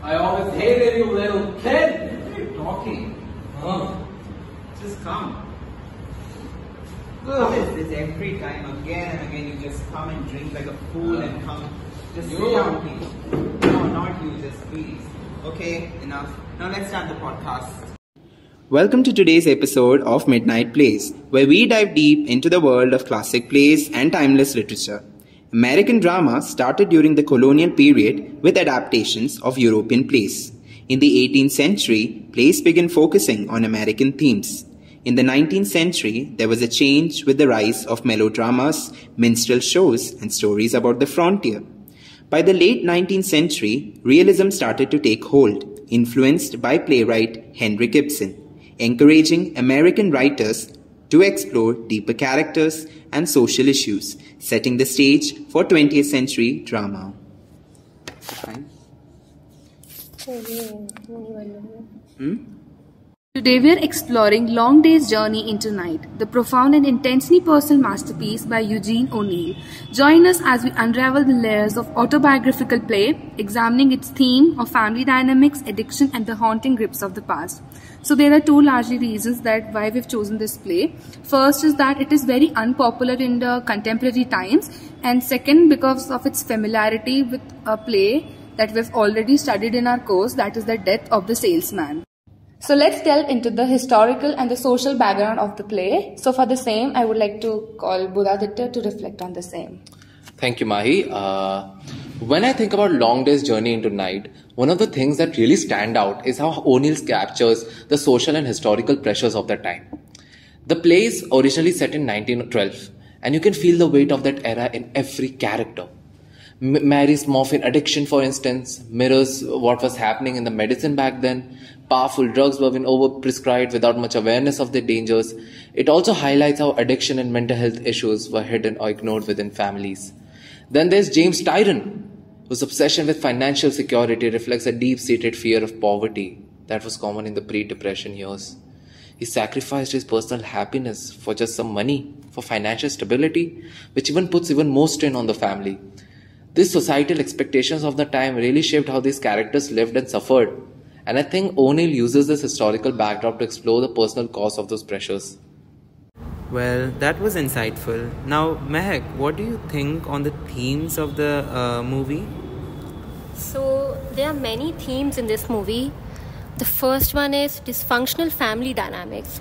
I always hated you, little kid. What are you talking? Just come. How is this every time, again and again, you just come and drink like a fool and come. Just sit down, please. No, not you, just please. Okay, enough. Now let's start the podcast. Welcome to today's episode of Midnight Plays, where we dive deep into the world of classic plays and timeless literature. American drama started during the colonial period with adaptations of European plays. In the 18th century, plays began focusing on American themes. In the 19th century, there was a change with the rise of melodramas, minstrel shows, and stories about the frontier. By the late 19th century, realism started to take hold, influenced by playwright Henrik Ibsen, encouraging American writers to explore deeper characters and social issues, setting the stage for 20th century drama. Today we are exploring Long Day's Journey into Night, the profound and intensely personal masterpiece by Eugene O'Neill. Join us as we unravel the layers of autobiographical play, examining its theme of family dynamics, addiction, and the haunting grips of the past. So there are two largely reasons that why we've chosen this play. First is that it is very unpopular in the contemporary times, and second, because of its familiarity with a play that we've already studied in our course, that is The Death of the Salesman. So let's delve into the historical and the social background of the play. So for the same, I would like to call Budaditya to reflect on the same. Thank you, Mahi. When I think about Long Day's Journey into Night, one of the things that really stand out is how O'Neill captures the social and historical pressures of that time. The play is originally set in 1912, and you can feel the weight of that era in every character. Mary's morphine addiction, for instance, mirrors what was happening in the medicine back then. Powerful drugs were being overprescribed without much awareness of their dangers. It also highlights how addiction and mental health issues were hidden or ignored within families. Then there's James Tyrone, whose obsession with financial security reflects a deep-seated fear of poverty that was common in the pre-Depression years. He sacrificed his personal happiness for just some money, for financial stability, which even puts even more strain on the family. These societal expectations of the time really shaped how these characters lived and suffered. And I think O'Neill uses this historical backdrop to explore the personal cause of those pressures. Well, that was insightful. Now, Mehak, what do you think on the themes of the movie? So, there are many themes in this movie. The first one is dysfunctional family dynamics.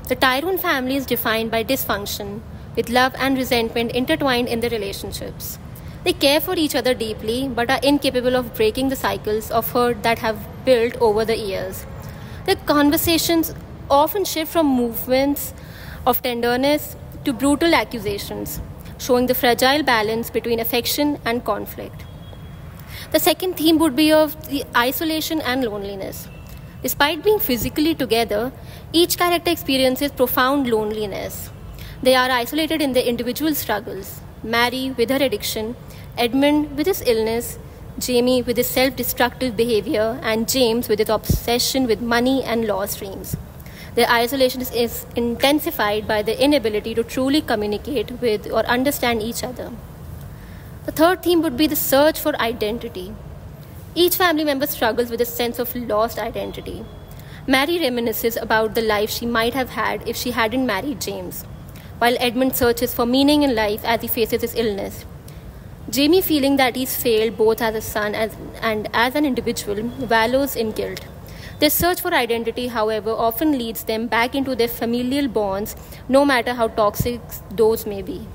The Tyrone family is defined by dysfunction, with love and resentment intertwined in their relationships. They care for each other deeply, but are incapable of breaking the cycles of hurt that have built over the years. The conversations often shift from movements of tenderness to brutal accusations, showing the fragile balance between affection and conflict. The second theme would be of the isolation and loneliness. Despite being physically together, each character experiences profound loneliness. They are isolated in their individual struggles. Mary with her addiction, Edmund with his illness, Jamie with his self-destructive behavior, and James with his obsession with money and lost dreams. Their isolation is intensified by their inability to truly communicate with or understand each other. The third theme would be the search for identity. Each family member struggles with a sense of lost identity. Mary reminisces about the life she might have had if she hadn't married James, while Edmund searches for meaning in life as he faces his illness. Jamie, feeling that he's failed both as a son and as an individual, wallows in guilt. Their search for identity, however, often leads them back into their familial bonds, no matter how toxic those may be.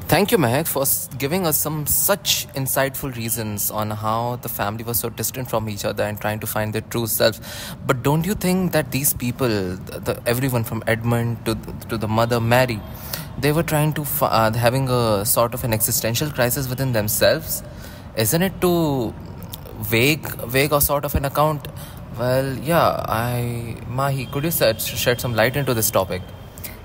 Thank you, Mehak, for giving us some such insightful reasons on how the family was so distant from each other and trying to find their true self. But don't you think that these people, everyone from Edmund to the mother Mary, they were trying to having a sort of an existential crisis within themselves? Isn't it too vague or sort of an account? Well, yeah, Mahi, could you shed some light into this topic?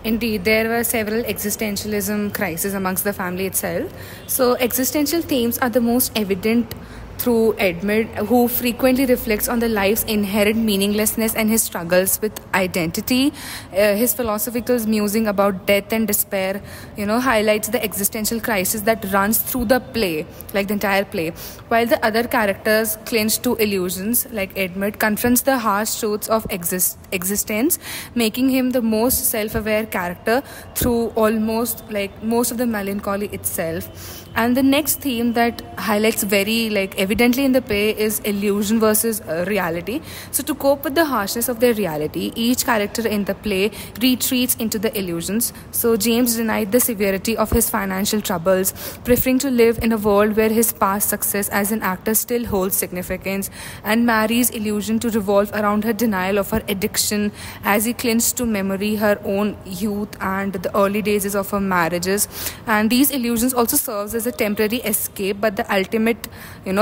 Indeed, there were several existentialism crises amongst the family itself. So existential themes are the most evident through Edmund, who frequently reflects on the life's inherent meaninglessness and his struggles with identity. His philosophical musing about death and despair, highlights the existential crisis that runs through the play, like the entire play, while the other characters clinch to illusions, like Edmund confronts the harsh truths of existence, making him the most self-aware character through almost most of the melancholy itself. And the next theme that highlights very evidently in the play is illusion versus reality. So to cope with the harshness of their reality, each character in the play retreats into the illusions. So James denied the severity of his financial troubles, preferring to live in a world where his past success as an actor still holds significance, and Mary's illusion to revolve around her denial of her addiction as he clings to memory her own youth and the early days of her marriages. And these illusions also serves as a temporary escape, but the ultimate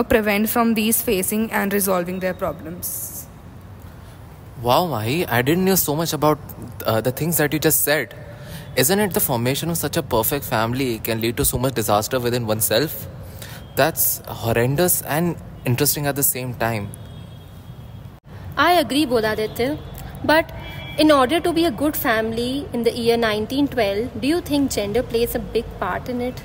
prevent from these facing and resolving their problems. Wow, Mahi, I didn't know so much about the things that you just said. Isn't it the formation of such a perfect family can lead to so much disaster within oneself? That's horrendous and interesting at the same time. I agree, Bodhaditya. But in order to be a good family in the year 1912, do you think gender plays a big part in it?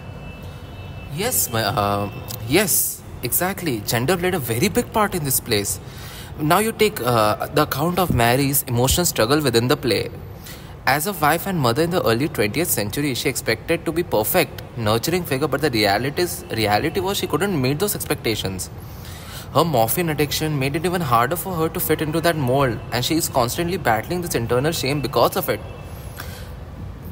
Yes, exactly. Gender played a very big part in this place. Now you take the account of Mary's emotional struggle within the play. As a wife and mother in the early 20th century, she expected to be perfect, nurturing figure, but the reality was she couldn't meet those expectations. Her morphine addiction made it even harder for her to fit into that mold, and she is constantly battling this internal shame because of it.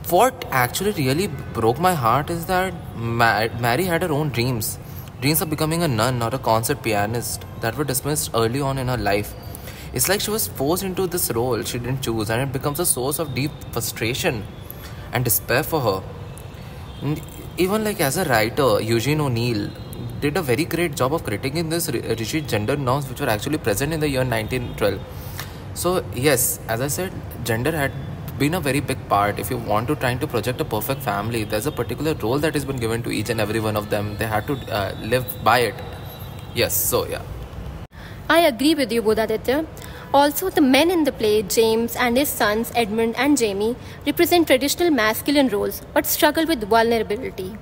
What actually really broke my heart is that Mary had her own dreams of becoming a nun or a concert pianist that were dismissed early on in her life. It's like she was forced into this role she didn't choose, and it becomes a source of deep frustration and despair for her. And even as a writer, Eugene O'Neill did a very great job of critiquing this rigid gender norms which were actually present in the year 1912. So yes, as I said, gender had been a very big part. If you want to trying to project a perfect family, there's a particular role that has been given to each and every one of them. They had to live by it. Yes, so yeah. I agree with you, Bodhaditya. Also, the men in the play, James and his sons, Edmund and Jamie, represent traditional masculine roles but struggle with vulnerability,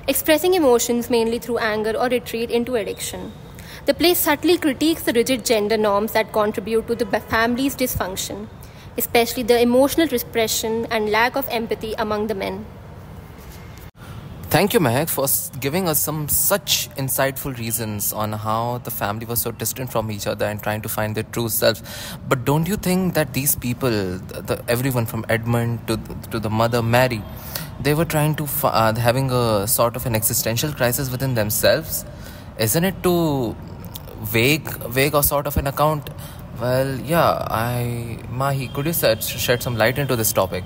expressing emotions mainly through anger or retreat into addiction. The play subtly critiques the rigid gender norms that contribute to the family's dysfunction, especially the emotional repression and lack of empathy among the men. Thank you, Mehak, for giving us some such insightful reasons on how the family was so distant from each other and trying to find their true selves. But don't you think that these people, everyone from Edmund to the mother Mary, they were trying to having a sort of an existential crisis within themselves? Isn't it too vague or sort of an account? Well, yeah, Mahi, could you shed some light into this topic?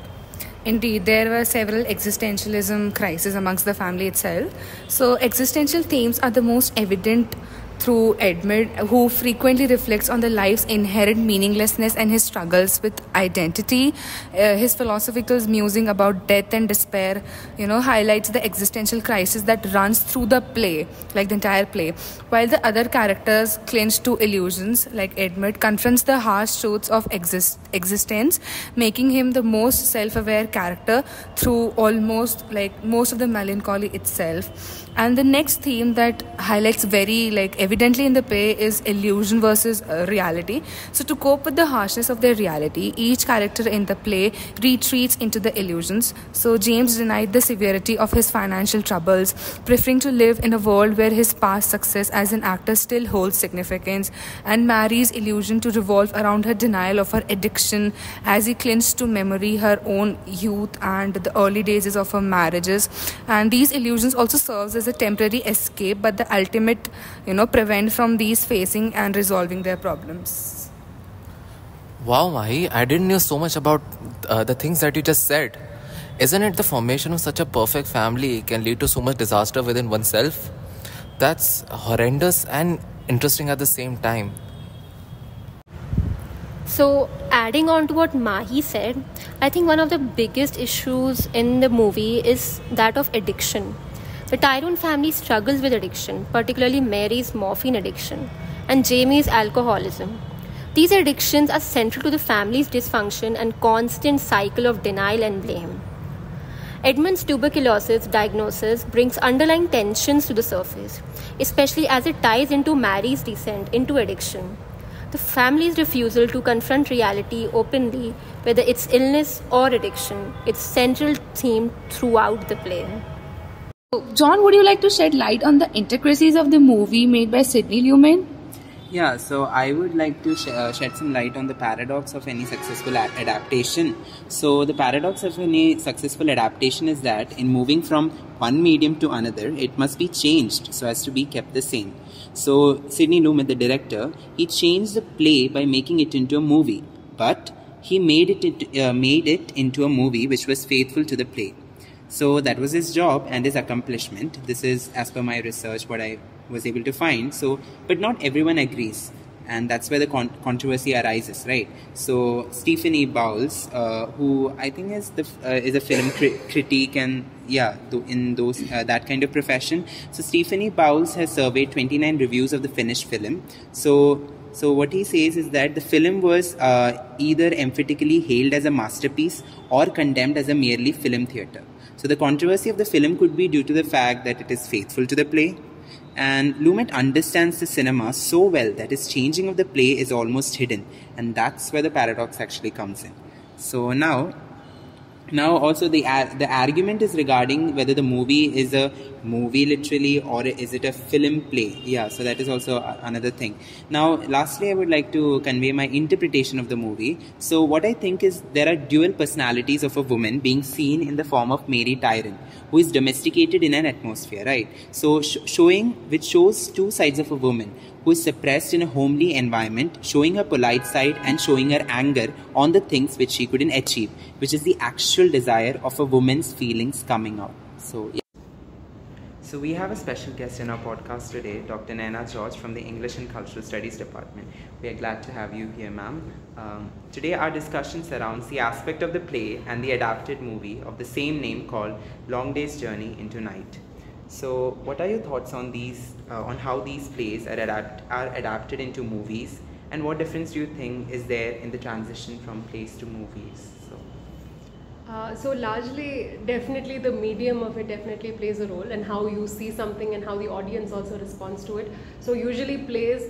Indeed, there were several existentialism crises amongst the family itself. So existential themes are the most evident through Edmund, who frequently reflects on the life's inherent meaninglessness and his struggles with identity. His philosophical musing about death and despair, highlights the existential crisis that runs through the play, like the entire play, while the other characters clinch to illusions, like Edmund confronts the harsh truths of existence, making him the most self-aware character through almost most of the melancholy itself. And the next theme that highlights very evidently in the play is illusion versus reality. So to cope with the harshness of their reality, each character in the play retreats into the illusions. So James denied the severity of his financial troubles, preferring to live in a world where his past success as an actor still holds significance, and Mary's illusion to revolve around her denial of her addiction as he clings to memory her own youth and the early days of her marriages. And these illusions also serves as a temporary escape, but the ultimate prevent from these facing and resolving their problems. Wow, Mahi, I didn't know so much about the things that you just said. Isn't it the formation of such a perfect family can lead to so much disaster within oneself? That's horrendous and interesting at the same time. So, adding on to what Mahi said, I think one of the biggest issues in the movie is that of addiction. The Tyrone family struggles with addiction, particularly Mary's morphine addiction and Jamie's alcoholism. These addictions are central to the family's dysfunction and constant cycle of denial and blame. Edmund's tuberculosis diagnosis brings underlying tensions to the surface, especially as it ties into Mary's descent into addiction. The family's refusal to confront reality openly, whether it's illness or addiction, it's central theme throughout the play. John, would you like to shed light on the intricacies of the movie made by Sidney Lumet? Yeah, so I would like to shed some light on the paradox of any successful adaptation. So the paradox of any successful adaptation is that in moving from one medium to another, it must be changed so as to be kept the same. So Sidney Lumet, the director, he changed the play by making it into a movie, but he made it into a movie which was faithful to the play. So that was his job and his accomplishment. This is as per my research what I was able to find. So, but not everyone agrees, and that's where the controversy arises, right? So Stephen E. Bowles, who I think is a film critic and in those that kind of profession. So Stephen E. Bowles has surveyed 29 reviews of the finished film. So what he says is that the film was either emphatically hailed as a masterpiece or condemned as a merely film theatre. So the controversy of the film could be due to the fact that it is faithful to the play. And Lumet understands the cinema so well that his changing of the play is almost hidden, and that's where the paradox actually comes in. So now also the argument is regarding whether the movie is a movie literally or is it a film play. Yeah, so that is also another thing. Now lastly, I would like to convey my interpretation of the movie. So what I think is there are dual personalities of a woman being seen in the form of Mary Tyrone, who is domesticated in an atmosphere, right? So which shows two sides of a woman who is suppressed in a homely environment, showing her polite side and showing her anger on the things which she couldn't achieve, which is the actual desire of a woman's feelings coming out. So, yeah. So we have a special guest in our podcast today, Dr. Naina George from the English and Cultural Studies Department. We are glad to have you here, ma'am. Today our discussion surrounds the aspect of the play and the adapted movie of the same name called Long Day's Journey into Night. So what are your thoughts on on how these plays are adapted into movies, and what difference do you think is there in the transition from plays to movies? So largely, definitely the medium of it definitely plays a role, and how you see something and how the audience also responds to it. So usually plays,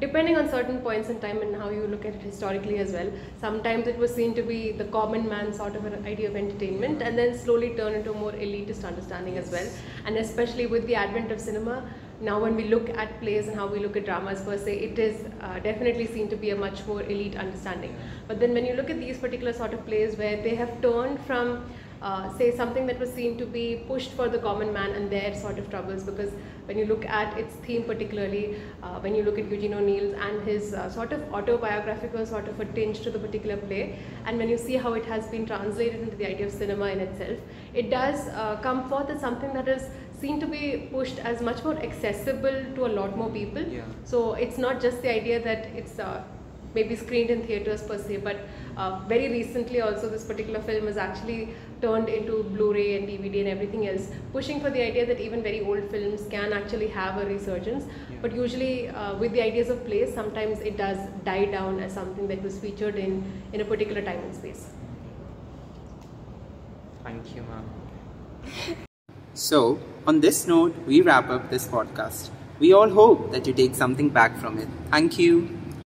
depending on certain points in time and how you look at it historically as well, sometimes it was seen to be the common man sort of an idea of entertainment, and then slowly turn into a more elitist understanding as well. And especially with the advent of cinema, now when we look at plays and how we look at dramas per se, it is definitely seen to be a much more elite understanding. But then when you look at these particular sort of plays where they have turned from say something that was seen to be pushed for the common man and their sort of troubles, because when you look at its theme particularly, when you look at Eugene O'Neill's and his sort of autobiographical sort of a tinge to the particular play, and when you see how it has been translated into the idea of cinema in itself, it does come forth as something that is seen to be pushed as much more accessible to a lot more people. Yeah. So it's not just the idea that it's maybe screened in theatres per se, but very recently also this particular film is actually turned into Blu-ray and DVD and everything else, pushing for the idea that even very old films can actually have a resurgence. Yeah. But usually with the ideas of plays, sometimes it does die down as something that was featured in a particular time and space. Thank you, ma'am. So, on this note, we wrap up this podcast. We all hope that you take something back from it. Thank you.